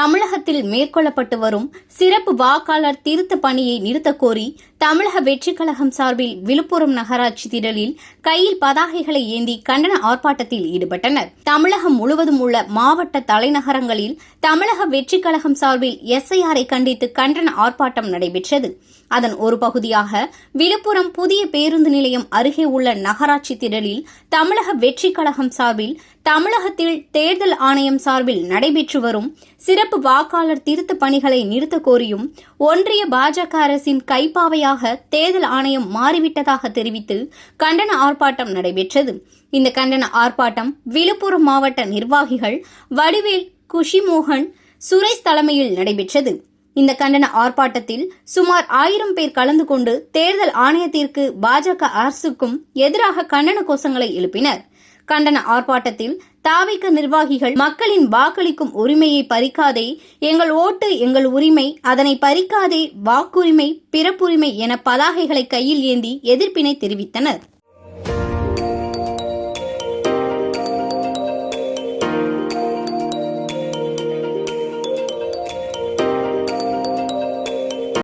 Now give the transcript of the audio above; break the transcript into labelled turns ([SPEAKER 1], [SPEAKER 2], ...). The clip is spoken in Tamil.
[SPEAKER 1] தமிழகத்தில் மேற்கொள்ளப்பட்டு வரும் சிறப்பு வாக்காளர் திருத்த பணியை நிறுத்தக் கோரி தமிழக வெற்றிக் கழகம் சார்பில் விழுப்புரம் நகராட்சி திடலில் கையில் பதாகைகளை ஏந்தி கண்டன ஆர்ப்பாட்டத்தில் ஈடுபட்டனர். தமிழகம் முழுவதும் உள்ள மாவட்ட தலைநகரங்களில் தமிழக வெற்றிக் கழகம் சார்பில் எஸ்ஐஆரை கண்டித்து கண்டன ஆர்ப்பாட்டம் நடைபெற்றது. அதன் ஒரு பகுதியாக விழுப்புரம் புதிய பேருந்து நிலையம் அருகே உள்ள நகராட்சி திடலில் தமிழக வெற்றிக் கழகம் சார்பில் தமிழகத்தில் தேர்தல் ஆணையம் சார்பில் நடைபெற்று வரும் சிறப்பு வாக்காளர் திருத்த பணிகளை நிறுத்த கோரியும் ஒன்றிய பாஜக அரசின் கைப்பாவையாக தேர்தல் ஆணையம் மாறிவிட்டதாக தெரிவித்து கண்டன ஆர்ப்பாட்டம் நடைபெற்றது. இந்த கண்டன ஆர்ப்பாட்டம் விழுப்புரம் மாவட்ட நிர்வாகிகள் வடிவேல், குஷிமோகன், சுரேஷ் தலைமையில் நடைபெற்றது. இந்த கண்டன ஆர்ப்பாட்டத்தில் சுமார் 1000 பேர் கலந்து கொண்டு தேர்தல் ஆணையத்திற்கு பாஜக அரசுக்கும் எதிராக கண்டன கோஷங்களை எழுப்பினர். கண்டன ஆர்ப்பாட்டத்தில் தாவிக நிர்வாகிகள் மக்களின் வாக்களிக்கும் உரிமையை பறிக்காதே, எங்கள் ஓட்டு எங்கள் உரிமை, அதனை பறிக்காதே, வாக்குரிமை பிறப்புரிமை என பதாகைகளை கையில் ஏந்தி எதிர்ப்பினை தெரிவித்தனர்.